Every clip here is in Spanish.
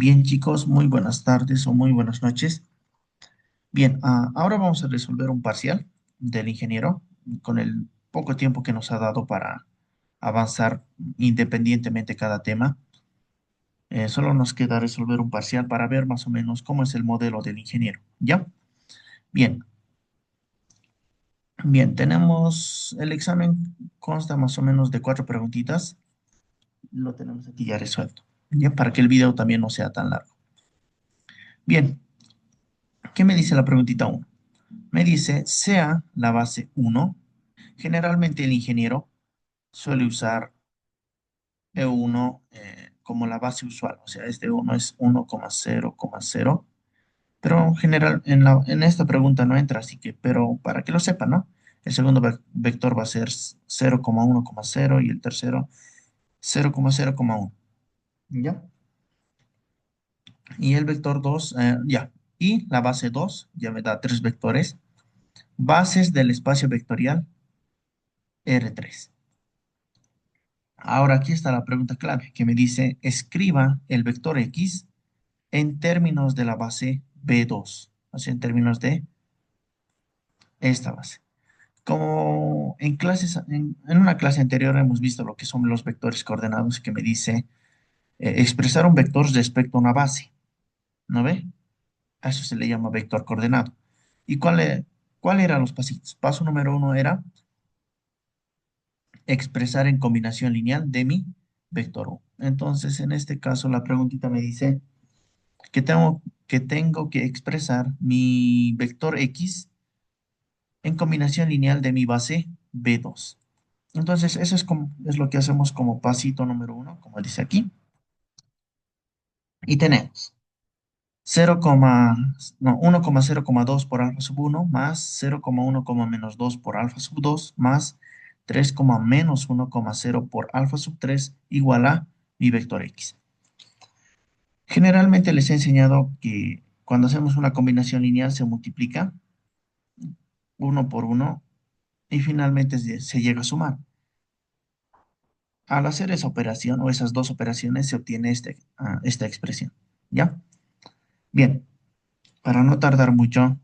Bien, chicos, muy buenas tardes o muy buenas noches. Bien, ahora vamos a resolver un parcial del ingeniero con el poco tiempo que nos ha dado para avanzar independientemente cada tema. Solo nos queda resolver un parcial para ver más o menos cómo es el modelo del ingeniero. ¿Ya? Bien, bien, tenemos el examen, consta más o menos de cuatro preguntitas. Lo tenemos aquí ya resuelto. ¿Ya? Para que el video también no sea tan largo. Bien, ¿qué me dice la preguntita uno? Me dice, sea la base uno. Generalmente el ingeniero suele usar E1 como la base usual, o sea, este uno es 1,0,0, pero en general en esta pregunta no entra, así que, pero para que lo sepan, ¿no? El segundo vector va a ser 0,1,0 y el tercero 0,0,1. ¿Ya? Y el vector 2 ya. Y la base 2 ya me da tres vectores. Bases del espacio vectorial R3. Ahora aquí está la pregunta clave que me dice, escriba el vector X en términos de la base B2, o sea, en términos de esta base. Como en clases, en una clase anterior hemos visto lo que son los vectores coordenados que me dice expresar un vector respecto a una base, ¿no ve? A eso se le llama vector coordenado. ¿Y cuál eran los pasitos? Paso número uno era expresar en combinación lineal de mi vector U. Entonces, en este caso, la preguntita me dice que tengo que expresar mi vector X en combinación lineal de mi base B2. Entonces, eso es lo que hacemos como pasito número uno, como dice aquí. Y tenemos 0, no, 1,0,2 por alfa sub uno más 0,1, menos 2 por alfa sub 2 más 3, menos 1,0 por alfa sub 3 igual a mi vector X. Generalmente les he enseñado que cuando hacemos una combinación lineal se multiplica uno por uno y finalmente se llega a sumar. Al hacer esa operación o esas dos operaciones se obtiene esta expresión. ¿Ya? Bien, para no tardar mucho,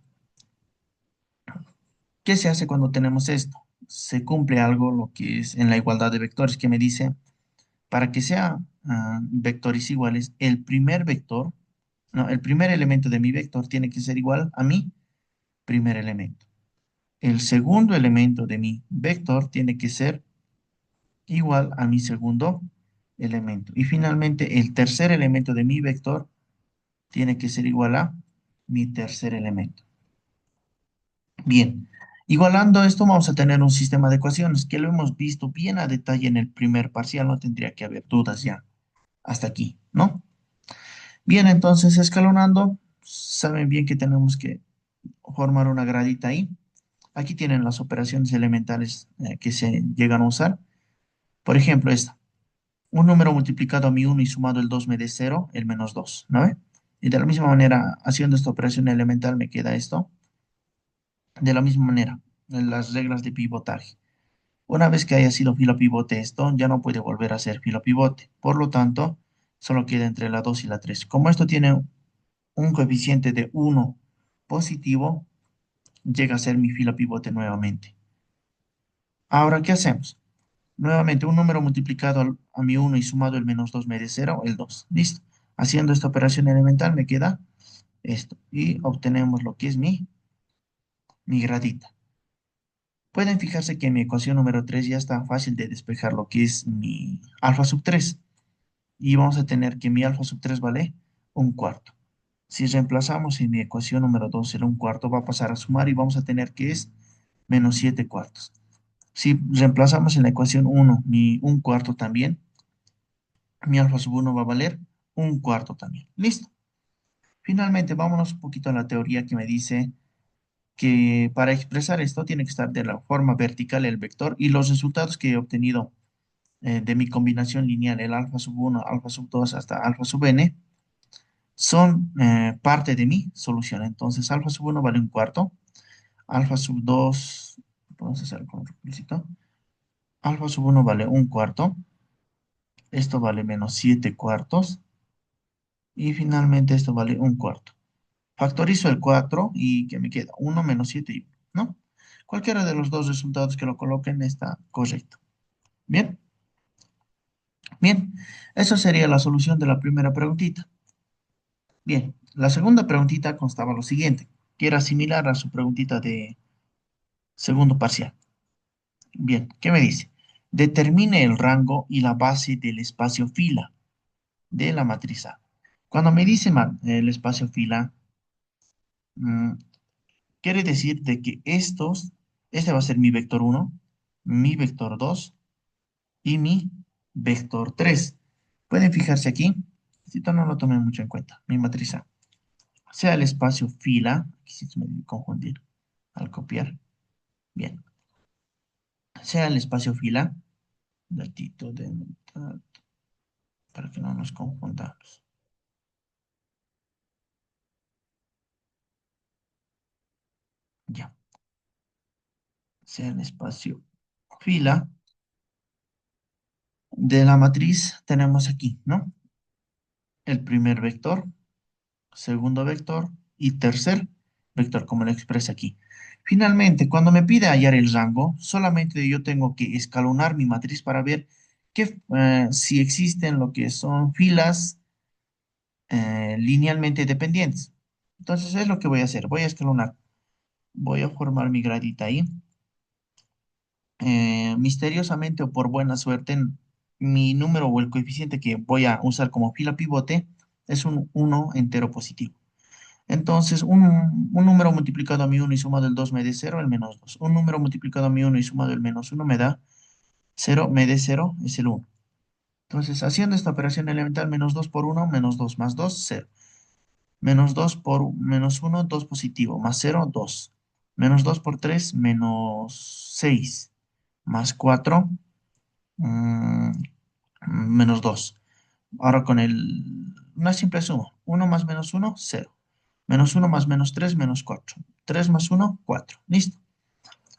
¿qué se hace cuando tenemos esto? Se cumple algo lo que es en la igualdad de vectores que me dice, para que sea vectores iguales, el primer vector, no, el primer elemento de mi vector tiene que ser igual a mi primer elemento. El segundo elemento de mi vector tiene que ser igual a mi segundo elemento. Y finalmente, el tercer elemento de mi vector tiene que ser igual a mi tercer elemento. Bien, igualando esto vamos a tener un sistema de ecuaciones que lo hemos visto bien a detalle en el primer parcial, no tendría que haber dudas ya hasta aquí, ¿no? Bien, entonces escalonando, saben bien que tenemos que formar una gradita ahí. Aquí tienen las operaciones elementales que se llegan a usar. Por ejemplo, esta. Un número multiplicado a mi uno y sumado el 2 me dé 0, el menos 2, ¿no ve? Y de la misma manera, haciendo esta operación elemental me queda esto. De la misma manera, en las reglas de pivotaje. Una vez que haya sido filo pivote esto, ya no puede volver a ser filo pivote. Por lo tanto, solo queda entre la 2 y la 3. Como esto tiene un coeficiente de 1 positivo, llega a ser mi filo pivote nuevamente. Ahora, ¿qué hacemos? Nuevamente, un número multiplicado a mi uno y sumado el menos 2 me dé 0, el 2. ¿Listo? Haciendo esta operación elemental me queda esto. Y obtenemos lo que es mi gradita. Pueden fijarse que en mi ecuación número 3 ya está fácil de despejar lo que es mi alfa sub 3. Y vamos a tener que mi alfa sub 3 vale un cuarto. Si reemplazamos en mi ecuación número 2 el un cuarto, va a pasar a sumar y vamos a tener que es menos 7 cuartos. Si reemplazamos en la ecuación uno mi un cuarto también, mi alfa sub uno va a valer un cuarto también. Listo. Finalmente, vámonos un poquito a la teoría que me dice que para expresar esto tiene que estar de la forma vertical el vector y los resultados que he obtenido de mi combinación lineal, el alfa sub uno, alfa sub 2 hasta alfa sub n, son parte de mi solución. Entonces, alfa sub uno vale un cuarto, alfa sub 2, vamos a hacer con otro pulsito, alfa sub uno vale un cuarto, esto vale menos 7 cuartos, Y finalmente esto vale un cuarto. Factorizo el 4 y que me queda 1 menos 7 y 1, ¿no? Cualquiera de los dos resultados que lo coloquen está correcto. Bien, bien. Eso sería la solución de la primera preguntita. Bien, la segunda preguntita constaba lo siguiente, que era similar a su preguntita de segundo parcial. Bien, ¿qué me dice? Determine el rango y la base del espacio fila de la matriz A. Cuando me dice el espacio fila, mm, quiere decir de que este va a ser mi vector uno, mi vector 2 y mi vector 3. Pueden fijarse aquí, esto no lo tomen mucho en cuenta, mi matriz A. Sea el espacio fila, aquí sí se me debe confundir al copiar, bien, sea el espacio fila, datito de para que no nos confundamos, ya, sea el espacio fila de la matriz, tenemos aquí, ¿no? El primer vector, segundo vector y tercer vector, como lo expresa aquí. Finalmente, cuando me pide hallar el rango, solamente yo tengo que escalonar mi matriz para ver si existen lo que son filas linealmente dependientes. Entonces, es lo que voy a hacer. Voy a escalonar. Voy a formar mi gradita ahí. Misteriosamente o por buena suerte, mi número o el coeficiente que voy a usar como fila pivote es un 1 entero positivo. Entonces, un número multiplicado a mi uno y sumado el 2 me dé cero, el menos 2. Un número multiplicado a mi uno y sumado el menos uno me da cero, me dé cero, es el uno. Entonces, haciendo esta operación elemental, menos 2 por uno, menos 2 más 2 cero. Menos 2 por menos uno, 2 positivo, más cero, 2. Menos 2 por 3, menos 6. Más 4, menos 2. Ahora con una simple suma. Uno más menos uno, cero. Menos uno más menos 3, menos 4. 3 más uno, 4. Listo.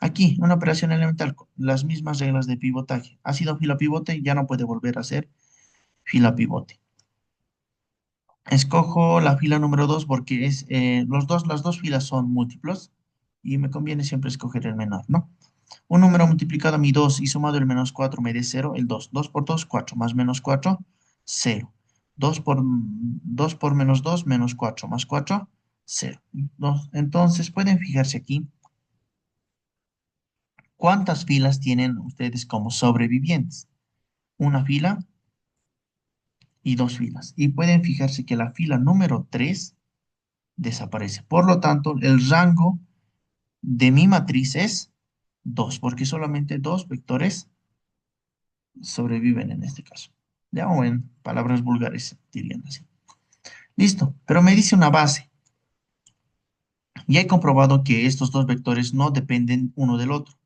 Aquí, una operación elemental con las mismas reglas de pivotaje. Ha sido fila pivote, ya no puede volver a ser fila pivote. Escojo la fila número 2 porque las dos filas son múltiplos y me conviene siempre escoger el menor, ¿no? Un número multiplicado a mi 2 y sumado el menos 4 me dé cero, el 2. 2 por 2, 4. Más menos 4, cero. 2 por menos 2, menos 4. Más 4, cero. Entonces, pueden fijarse aquí cuántas filas tienen ustedes como sobrevivientes. Una fila y dos filas. Y pueden fijarse que la fila número 3 desaparece. Por lo tanto, el rango de mi matriz es 2, porque solamente dos vectores sobreviven en este caso. Ya, o en palabras vulgares dirían así. Listo, pero me dice una base. Y he comprobado que estos dos vectores no dependen uno del otro.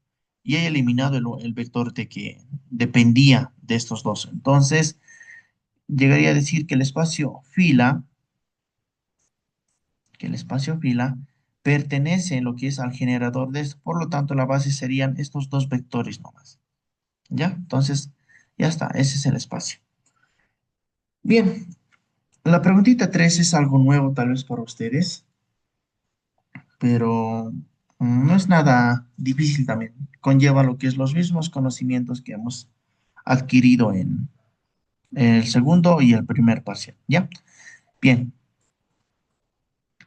Y he eliminado el vector de que dependía de estos dos. Entonces, llegaría a decir que el espacio fila pertenece en lo que es al generador de esto. Por lo tanto, la base serían estos dos vectores nomás. ¿Ya? Entonces, ya está. Ese es el espacio. Bien, la preguntita 3 es algo nuevo tal vez para ustedes, pero no es nada difícil también. Conlleva lo que es los mismos conocimientos que hemos adquirido en el segundo y el primer parcial. ¿Ya? Bien,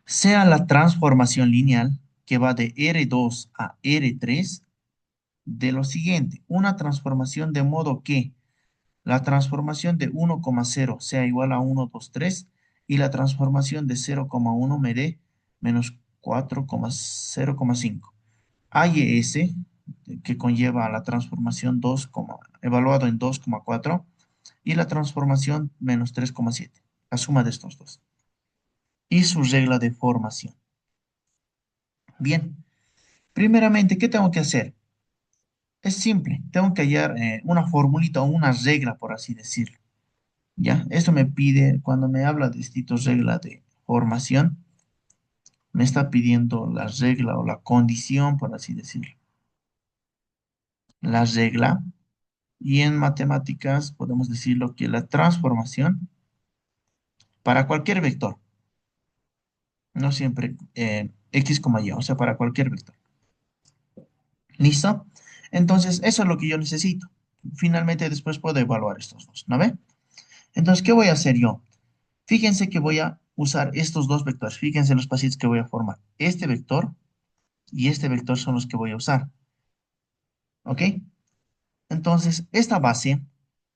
sea la transformación lineal que va de R2 a R3 de lo siguiente, una transformación de modo que la transformación de 1,0 sea igual a 1, 2, 3 y la transformación de 0,1 me dé menos 4,0,5. Hay ese que conlleva la transformación 2, evaluado en 2,4 y la transformación menos 3,7, la suma de estos dos. Y su regla de formación. Bien, primeramente, ¿qué tengo que hacer? Es simple, tengo que hallar una formulita o una regla, por así decirlo. ¿Ya? Esto me pide, cuando me habla de distintas reglas de formación, me está pidiendo la regla o la condición, por así decirlo. La regla, y en matemáticas podemos decirlo que la transformación para cualquier vector, no siempre x, y, o sea, para cualquier vector. ¿Listo? Entonces, eso es lo que yo necesito. Finalmente, después puedo evaluar estos dos, ¿no ve? Entonces, ¿qué voy a hacer yo? Fíjense que voy a usar estos dos vectores. Fíjense los pasitos que voy a formar. Este vector y este vector son los que voy a usar. ¿Ok? Entonces, esta base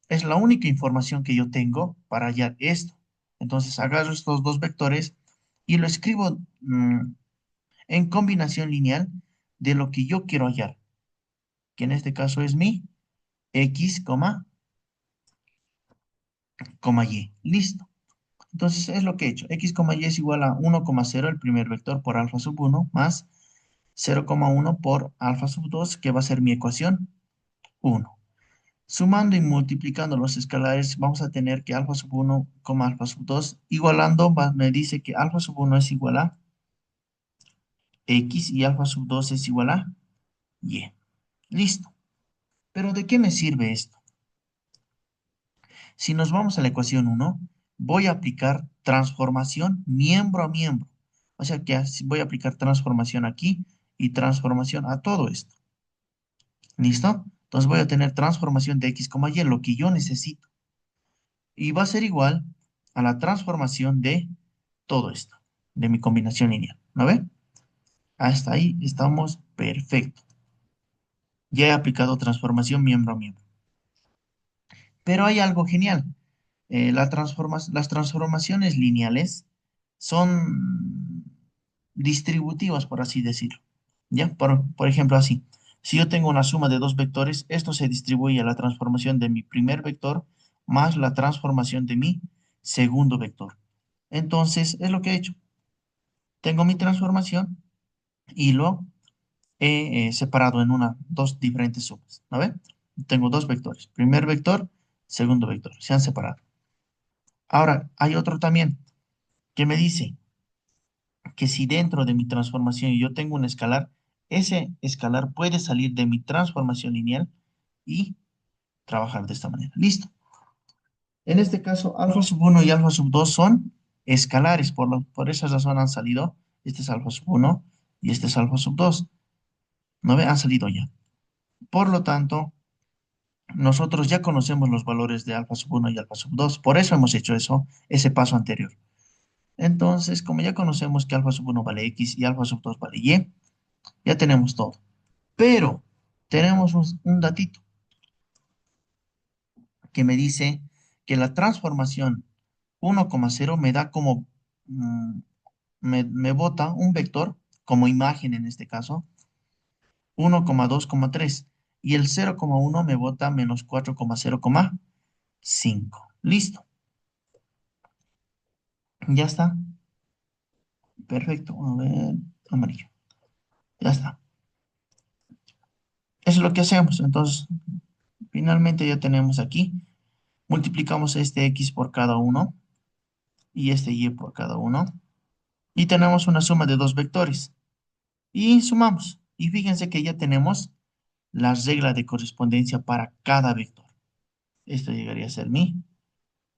es la única información que yo tengo para hallar esto. Entonces, agarro estos dos vectores y lo escribo en combinación lineal de lo que yo quiero hallar, que en este caso es mi x, y. Listo. Entonces, es lo que he hecho. X, y es igual a 1,0, el primer vector, por alfa sub 1, más 0,1 por alfa sub 2, que va a ser mi ecuación 1. Sumando y multiplicando los escalares, vamos a tener que alfa sub 1, alfa sub 2, igualando, me dice que alfa sub 1 es igual a x y alfa sub 2 es igual a y. Listo. Pero ¿de qué me sirve esto? Si nos vamos a la ecuación 1, voy a aplicar transformación miembro a miembro. O sea que voy a aplicar transformación aquí y transformación a todo esto. ¿Listo? Entonces voy a tener transformación de x, y, lo que yo necesito. Y va a ser igual a la transformación de todo esto, de mi combinación lineal. ¿No ve? Hasta ahí estamos perfecto. Ya he aplicado transformación miembro a miembro. Pero hay algo genial. Las transformaciones lineales son distributivas, por así decirlo. ¿Ya? Por ejemplo, así. Si yo tengo una suma de dos vectores, esto se distribuye a la transformación de mi primer vector más la transformación de mi segundo vector. Entonces, es lo que he hecho. Tengo mi transformación y lo he separado en dos diferentes sumas. ¿No ven? Tengo dos vectores. Primer vector, segundo vector. Se han separado. Ahora, hay otro también que me dice que si dentro de mi transformación yo tengo un escalar, ese escalar puede salir de mi transformación lineal y trabajar de esta manera. Listo. En este caso, alfa sub 1 y alfa sub 2 son escalares, por esa razón han salido. Este es alfa sub 1 y este es alfa sub 2. ¿No ve? Han salido ya. Por lo tanto, nosotros ya conocemos los valores de alfa sub 1 y alfa sub 2. Por eso hemos hecho ese paso anterior. Entonces, como ya conocemos que alfa sub 1 vale x y alfa sub 2 vale y, ya tenemos todo. Pero tenemos un datito que me dice que la transformación 1,0 me da como, mm, me bota un vector como imagen en este caso, 1,2,3 y el 0,1 me bota menos 4,0,5. Listo, ya está. Perfecto. A ver, amarillo. Ya está. Eso es lo que hacemos. Entonces, finalmente ya tenemos aquí. Multiplicamos este x por cada uno y este y por cada uno. Y tenemos una suma de dos vectores. Y sumamos. Y fíjense que ya tenemos la regla de correspondencia para cada vector. Esto llegaría a ser mi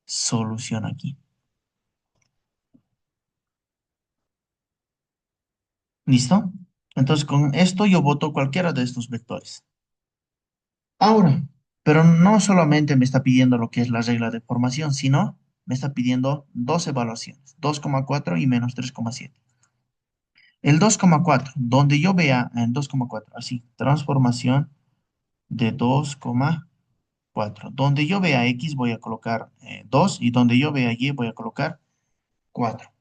solución aquí. ¿Listo? Entonces con esto yo boto cualquiera de estos vectores. Ahora, pero no solamente me está pidiendo lo que es la regla de formación, sino me está pidiendo dos evaluaciones, 2,4 y menos 3,7. El 2,4, donde yo vea en 2,4, así, transformación de 2,4. Donde yo vea x voy a colocar 2 y donde yo vea y voy a colocar 4.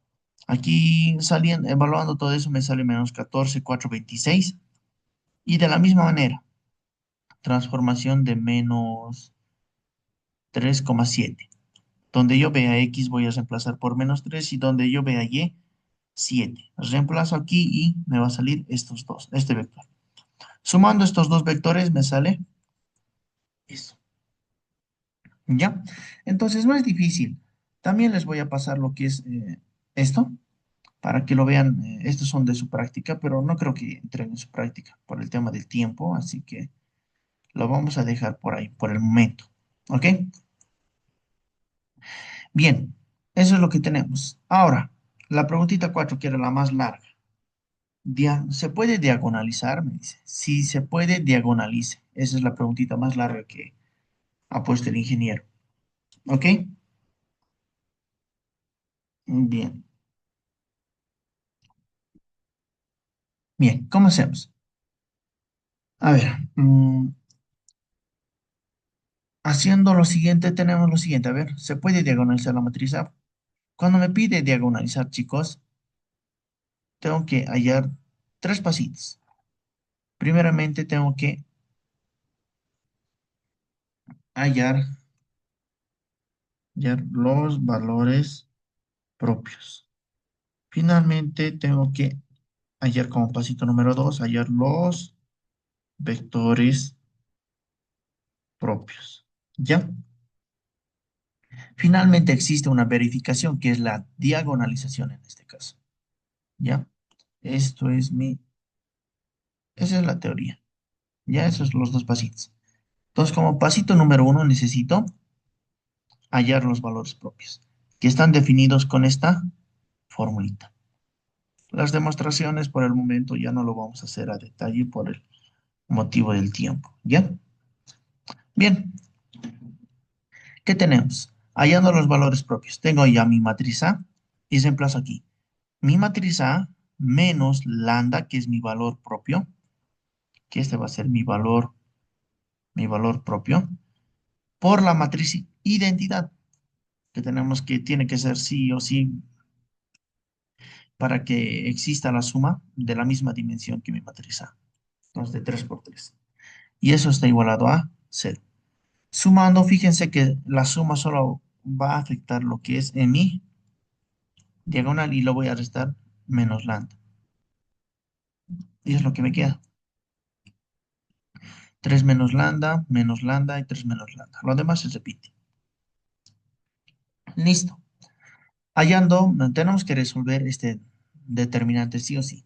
Aquí saliendo, evaluando todo eso me sale menos 14, 4, 26. Y de la misma manera, transformación de menos 3,7. Donde yo vea x voy a reemplazar por menos 3 y donde yo vea y, 7. Reemplazo aquí y me va a salir estos dos, este vector. Sumando estos dos vectores me sale eso. ¿Ya? Entonces no es difícil. También les voy a pasar lo que es esto, para que lo vean. Estos son de su práctica, pero no creo que entren en su práctica por el tema del tiempo, así que lo vamos a dejar por ahí, por el momento. ¿Ok? Bien. Eso es lo que tenemos. Ahora, la preguntita 4, que era la más larga. ¿Se puede diagonalizar? Me dice. Si se puede, diagonalice. Esa es la preguntita más larga que ha puesto el ingeniero. ¿Ok? Bien. Bien, ¿cómo hacemos? A ver, haciendo lo siguiente, tenemos lo siguiente. A ver, ¿se puede diagonalizar la matriz A? Cuando me pide diagonalizar, chicos, tengo que hallar tres pasitos. Primeramente, tengo que hallar, hallar los valores propios. Finalmente, tengo que hallar como pasito número 2, hallar los vectores propios. ¿Ya? Finalmente existe una verificación que es la diagonalización en este caso. ¿Ya? Esto es esa es la teoría. Ya, esos son los dos pasitos. Entonces, como pasito número 1 necesito hallar los valores propios, que están definidos con esta formulita. Las demostraciones por el momento ya no lo vamos a hacer a detalle por el motivo del tiempo. ¿Ya? Bien, ¿qué tenemos? Hallando los valores propios. Tengo ya mi matriz A y reemplazo aquí. Mi matriz A menos lambda, que es mi valor propio, que este va a ser mi valor propio, por la matriz identidad, que tenemos que tiene que ser sí o sí para que exista la suma de la misma dimensión que mi matriz A. Entonces, de 3 por 3. Y eso está igualado a cero. Sumando, fíjense que la suma solo va a afectar lo que es en mi diagonal y lo voy a restar menos lambda. Y es lo que me queda. 3 menos lambda y 3 menos lambda. Lo demás se repite. Listo. Hallando, tenemos que resolver este determinante sí o sí.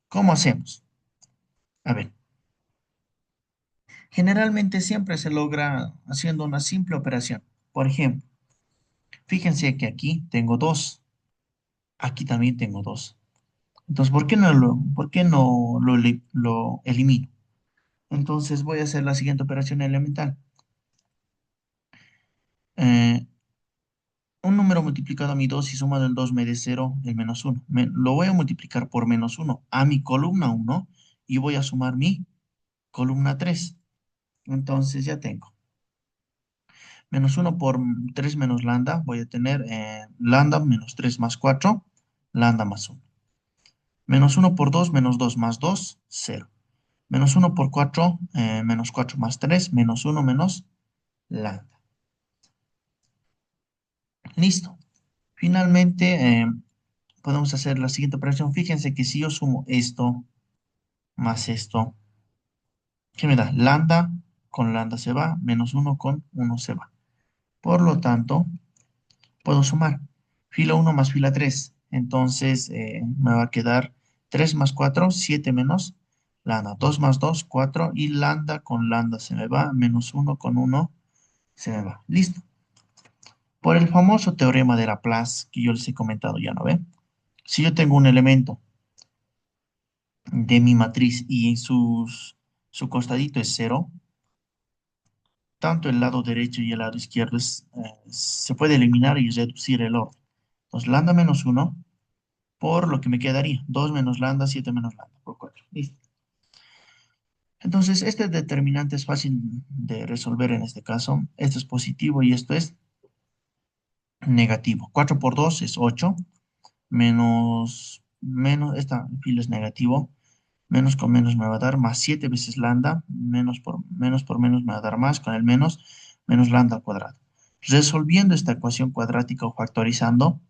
¿Cómo hacemos? A ver, generalmente siempre se logra haciendo una simple operación. Por ejemplo, fíjense que aquí tengo 2, aquí también tengo 2. Entonces, por qué no lo elimino? Entonces voy a hacer la siguiente operación elemental. Eh, un número multiplicado a mi 2 y sumado el 2 me dé 0, el menos 1. Lo voy a multiplicar por menos 1 a mi columna 1 y voy a sumar mi columna 3. Entonces ya tengo. Menos 1 por 3 menos lambda, voy a tener lambda menos 3 más 4, lambda más 1. Menos 1 por 2 menos 2 más 2, 0. Menos 1 por 4, menos 4 más 3, menos 1 menos lambda. Listo. Finalmente, podemos hacer la siguiente operación. Fíjense que si yo sumo esto más esto, ¿qué me da? Lambda con lambda se va, menos 1 con 1 se va. Por lo tanto, puedo sumar fila 1 más fila 3. Entonces, me va a quedar 3 más 4, 7 menos lambda. 2 más 2, 4. Y lambda con lambda se me va, menos 1 con 1 se me va. Listo. Por el famoso teorema de Laplace que yo les he comentado ya, ¿no ve? Si yo tengo un elemento de mi matriz y su costadito es cero, tanto el lado derecho y el lado izquierdo se puede eliminar y reducir el orden. Entonces, lambda menos uno por lo que me quedaría, 2 menos lambda, 7 menos lambda, por 4. Listo. Entonces, este determinante es fácil de resolver en este caso. Esto es positivo y esto es negativo. 4 por 2 es 8, esta fila es negativo. Menos con menos me va a dar más 7 veces lambda, menos por menos me va a dar más, con el menos lambda al cuadrado. Resolviendo esta ecuación cuadrática o factorizando,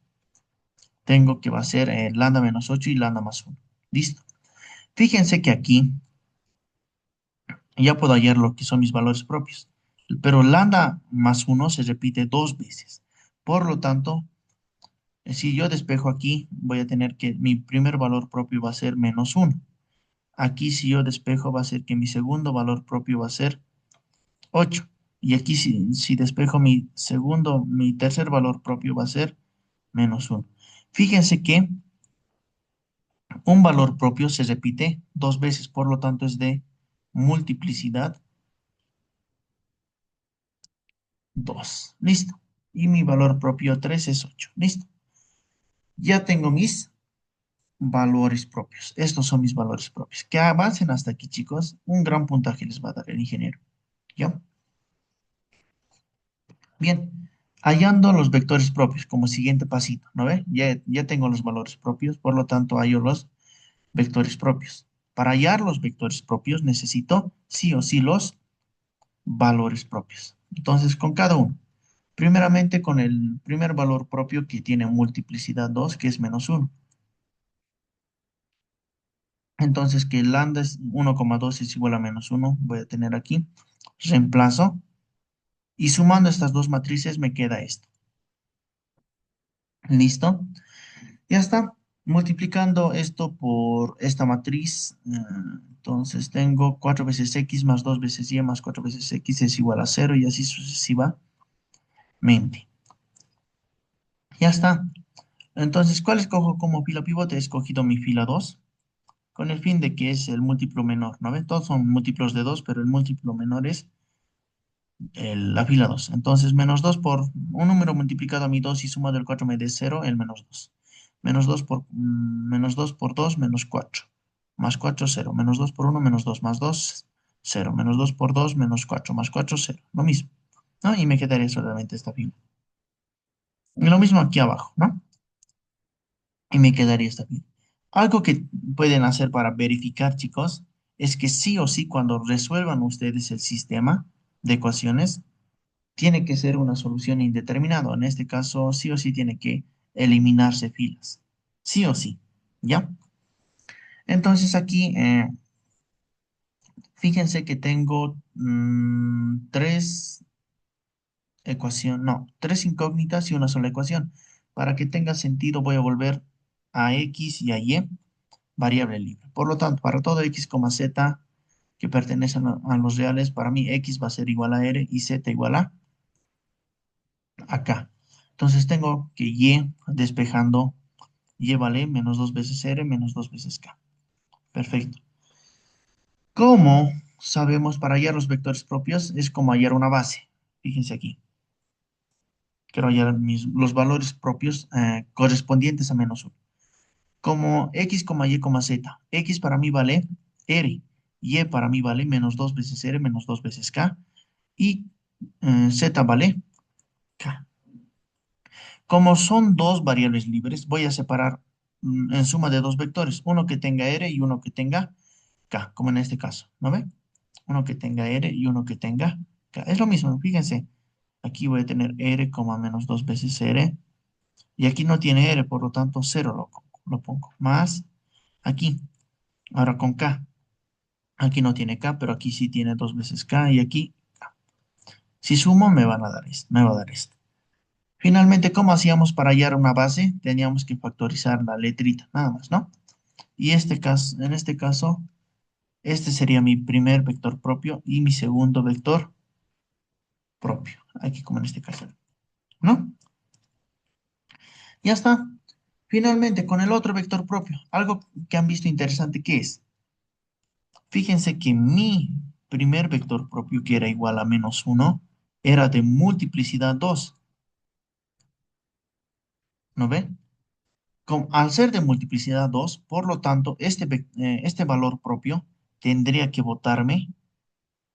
tengo que va a ser lambda menos 8 y lambda más 1. Listo. Fíjense que aquí ya puedo hallar lo que son mis valores propios, pero lambda más 1 se repite dos veces. Por lo tanto, si yo despejo aquí, voy a tener que mi primer valor propio va a ser menos 1. Aquí si yo despejo va a ser que mi segundo valor propio va a ser 8. Y aquí si despejo mi tercer valor propio va a ser menos uno. Fíjense que un valor propio se repite dos veces, por lo tanto es de multiplicidad 2. Listo. Y mi valor propio 3 es 8. Listo. Ya tengo mis valores propios. Estos son mis valores propios. Que avancen hasta aquí, chicos. Un gran puntaje les va a dar el ingeniero. ¿Ya? Bien. Hallando los vectores propios como siguiente pasito, ¿no ve? Ya tengo los valores propios, por lo tanto hallo los vectores propios. Para hallar los vectores propios necesito sí o sí los valores propios. Entonces, con cada uno. Primeramente con el primer valor propio que tiene multiplicidad 2 que es menos uno. Entonces, que lambda es 1,2 es igual a menos uno. Voy a tener aquí. Reemplazo. Y sumando estas dos matrices me queda esto. ¿Listo? Ya está. Multiplicando esto por esta matriz, entonces tengo 4 veces x más 2 veces y más 4 veces x es igual a cero y así sucesivamente. Ya está. Entonces, ¿cuál escojo como fila pivote? He escogido mi fila 2 con el fin de que es el múltiplo menor, ¿no ves? Todos son múltiplos de 2 pero el múltiplo menor es la fila 2. Entonces, menos 2 por un número multiplicado a mi 2 y sumado el 4 me dé cero el menos 2. Menos 2 por 2 menos 4. Más 4 cero. Menos 2 por uno menos 2 más 2 cero. Menos 2 por 2 menos 4 más 4 cero. Lo mismo, ¿no? Y me quedaría solamente esta fila. Y lo mismo aquí abajo, ¿no? Y me quedaría esta fila. Algo que pueden hacer para verificar, chicos, es que sí o sí cuando resuelvan ustedes el sistema de ecuaciones, tiene que ser una solución indeterminada. En este caso, sí o sí tiene que eliminarse filas. Sí o sí. ¿Ya? Entonces aquí, fíjense que tengo tres ecuaciones, no, tres incógnitas y una sola ecuación. Para que tenga sentido, voy a volver a x y a y variable libre. Por lo tanto, para todo x, z que pertenecen a los reales, para mí x va a ser igual a r y z igual a acá. Entonces tengo que y despejando y vale menos 2 veces r menos 2 veces k. Perfecto. ¿Cómo sabemos para hallar los vectores propios? Es como hallar una base. Fíjense aquí. Quiero hallar los valores propios correspondientes a menos uno. Como x, y, z. X para mí vale r. Y para mí vale menos 2 veces r menos 2 veces k. Y z vale k. Como son dos variables libres, voy a separar en suma de dos vectores, uno que tenga r y uno que tenga k, como en este caso, ¿no ve? Uno que tenga r y uno que tenga k. Es lo mismo, fíjense. Aquí voy a tener r, menos 2 veces r, y aquí no tiene r, por lo tanto cero lo pongo. Más aquí, ahora con k. Aquí no tiene k, pero aquí sí tiene 2 veces k, y aquí k. Si sumo, me van a dar esto, me va a dar esto. Finalmente, ¿cómo hacíamos para hallar una base? Teníamos que factorizar la letrita, nada más, ¿no? Y en este caso, este sería mi primer vector propio y mi segundo vector propio. Aquí como en este caso, ¿no? Ya está. Finalmente, con el otro vector propio, algo que han visto interesante que es, fíjense que mi primer vector propio, que era igual a menos uno era de multiplicidad 2, ¿no ven? Al ser de multiplicidad 2 por lo tanto, este valor propio tendría que botarme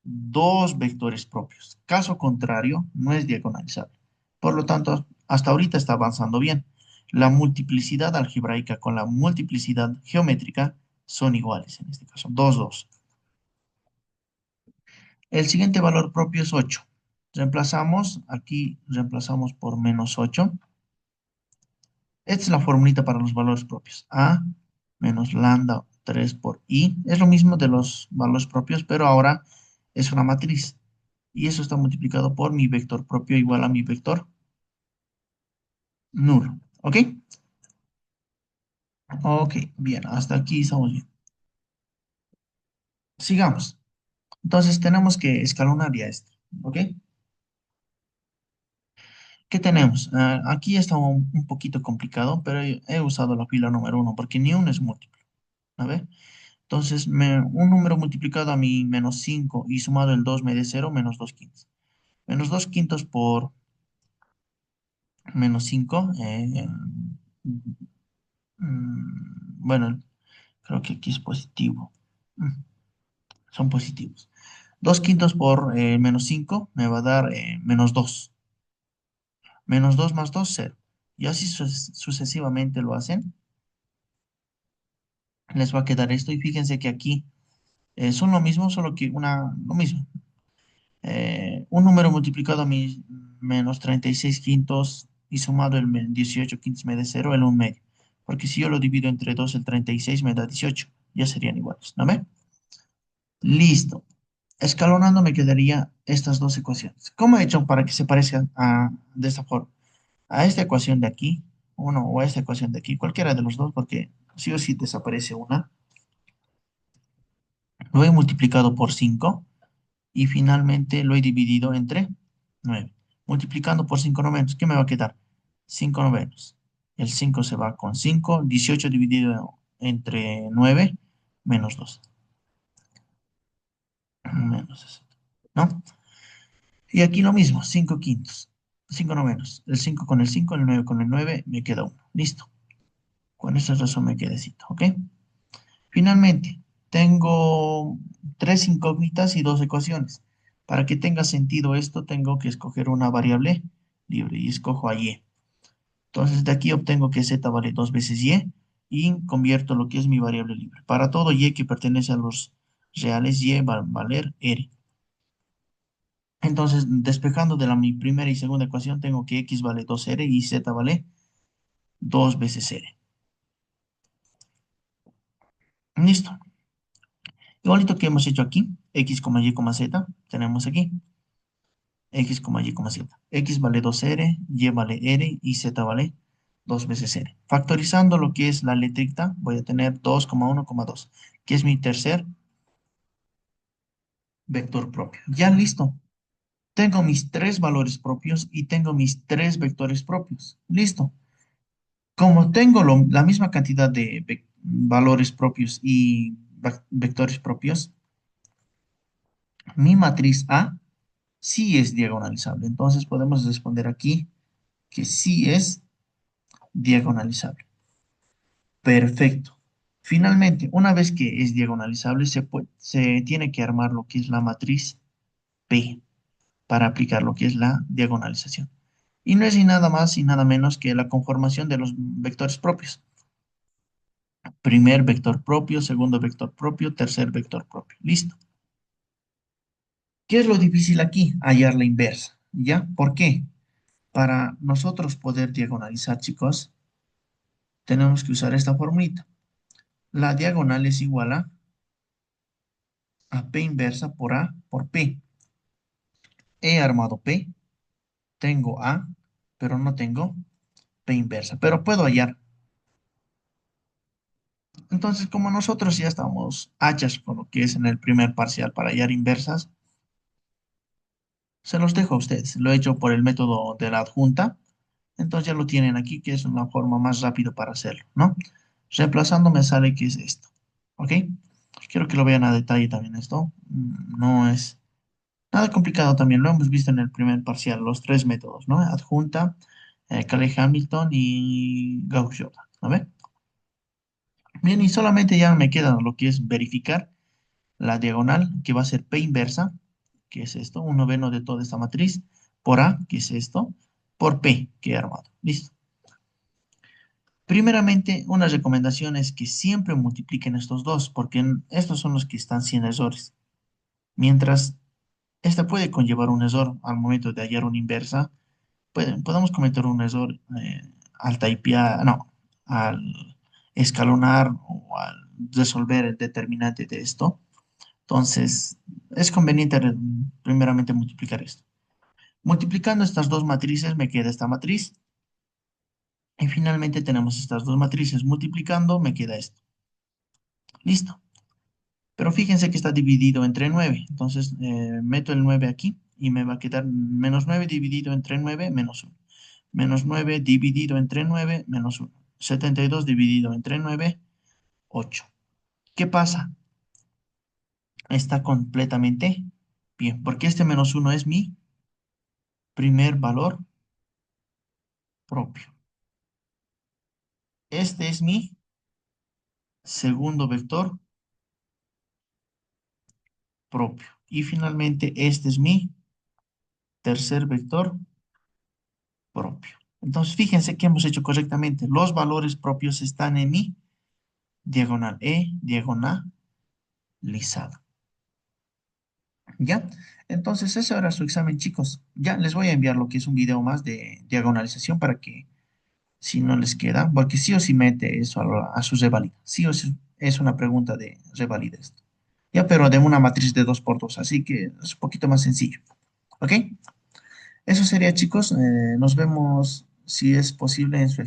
dos vectores propios. Caso contrario, no es diagonalizable. Por lo tanto, hasta ahorita está avanzando bien. La multiplicidad algebraica con la multiplicidad geométrica son iguales en este caso, 2 2. El siguiente valor propio es 8. Aquí reemplazamos por menos 8. Esta es la formulita para los valores propios. A menos lambda 3 por i. Es lo mismo de los valores propios, pero ahora es una matriz. Y eso está multiplicado por mi vector propio igual a mi vector nulo. ¿Ok? Ok, bien. Hasta aquí estamos bien. Sigamos. Entonces tenemos que escalonar ya esto. ¿Ok? ¿Qué tenemos? Aquí está un poquito complicado, pero he usado la fila número uno porque ni uno es múltiplo. A ver. Entonces, un número multiplicado a mi menos 5 y sumado el 2 me da 0, menos 2 quintos. Menos 2 quintos por menos 5. Bueno, creo que aquí es positivo. Mm, Son positivos. 2 quintos por menos 5 me va a dar menos 2. Menos 2 más 2, 0. Y así sucesivamente lo hacen. Les va a quedar esto. Y fíjense que aquí son lo mismo, solo que lo mismo. Un número multiplicado a mi menos 36 quintos y sumado 18 quintos me da 0, el 1 medio. Porque si yo lo divido entre 2 el 36 me da 18. Ya serían iguales, ¿no ve? Listo. Escalonando me quedaría estas dos ecuaciones. ¿Cómo he hecho para que se parezcan de esta forma? A esta ecuación de aquí, uno, o a esta ecuación de aquí, cualquiera de los dos, porque sí o sí desaparece una. Lo he multiplicado por 5 y finalmente lo he dividido entre 9. Multiplicando por 5 novenos, ¿qué me va a quedar? 5 novenos. El 5 se va con 5, 18 dividido entre 9, menos 2. Menos eso, ¿no? Y aquí lo mismo, 5 quintos, 5 novenos. El 5 con el 5, el 9 con el 9, me queda 1. Listo. Con esta razón me quedecito, ¿ok? Finalmente, tengo tres incógnitas y dos ecuaciones. Para que tenga sentido esto, tengo que escoger una variable libre y escojo a y. Entonces, de aquí obtengo que z vale 2 veces y convierto lo que es mi variable libre. Para todo y que pertenece a los reales, y va a valer r. Entonces, despejando de mi primera y segunda ecuación, tengo que x vale 2r y z vale 2 veces r. Listo. Igualito que hemos hecho aquí, x, y, z, tenemos aquí. X, y, z. X vale 2r, y vale r y z vale 2 veces r. Factorizando lo que es la letrita, voy a tener 2,1,2, que es mi tercer vector propio. Ya listo. Tengo mis tres valores propios y tengo mis tres vectores propios. Listo. Como tengo la misma cantidad de valores propios y vectores propios, mi matriz A sí es diagonalizable. Entonces podemos responder aquí que sí es diagonalizable. Perfecto. Finalmente, una vez que es diagonalizable, se tiene que armar lo que es la matriz P para aplicar lo que es la diagonalización. Y no es ni nada más y nada menos que la conformación de los vectores propios. Primer vector propio, segundo vector propio, tercer vector propio. Listo. ¿Qué es lo difícil aquí? Hallar la inversa. ¿Ya? ¿Por qué? Para nosotros poder diagonalizar, chicos, tenemos que usar esta formulita. La diagonal es igual a P inversa por A por P. He armado P, tengo A, pero no tengo P inversa, pero puedo hallar. Entonces, como nosotros ya estamos hachas con lo que es en el primer parcial para hallar inversas, se los dejo a ustedes. Lo he hecho por el método de la adjunta, entonces ya lo tienen aquí, que es una forma más rápida para hacerlo, ¿no? Reemplazando me sale que es esto, ¿ok? Quiero que lo vean a detalle también esto. No es nada complicado también, lo hemos visto en el primer parcial, los tres métodos, ¿no? Adjunta, Cayley-Hamilton y Gauss-Jordan, ¿no ve? Bien, y solamente ya me queda lo que es verificar la diagonal, que va a ser P inversa, que es esto, un noveno de toda esta matriz, por A, que es esto, por P, que he armado. Listo. Primeramente, una recomendación es que siempre multipliquen estos dos, porque estos son los que están sin errores. Mientras esta puede conllevar un error al momento de hallar una inversa, podemos cometer un error al typear, no, al escalonar o al resolver el determinante de esto. Entonces, es conveniente primeramente multiplicar esto. Multiplicando estas dos matrices me queda esta matriz y finalmente tenemos estas dos matrices. Multiplicando me queda esto. Listo. Pero fíjense que está dividido entre 9. Entonces, meto el 9 aquí y me va a quedar menos 9 dividido entre 9 menos 1. Menos 9 dividido entre 9 menos 1. 72 dividido entre 9, 8. ¿Qué pasa? Está completamente bien, porque este menos 1 es mi primer valor propio. Este es mi segundo vector propio. Y finalmente, este es mi tercer vector propio. Entonces, fíjense que hemos hecho correctamente. Los valores propios están en mi diagonal diagonalizada. ¿Ya? Entonces, ese era su examen, chicos. Ya les voy a enviar lo que es un video más de diagonalización para que, si no les queda, porque sí o sí mete eso a su revalida. Sí o sí es una pregunta de revalida esto. Ya, pero de una matriz de 2 por 2, así que es un poquito más sencillo. ¿Ok? Eso sería, chicos. Nos vemos si es posible en su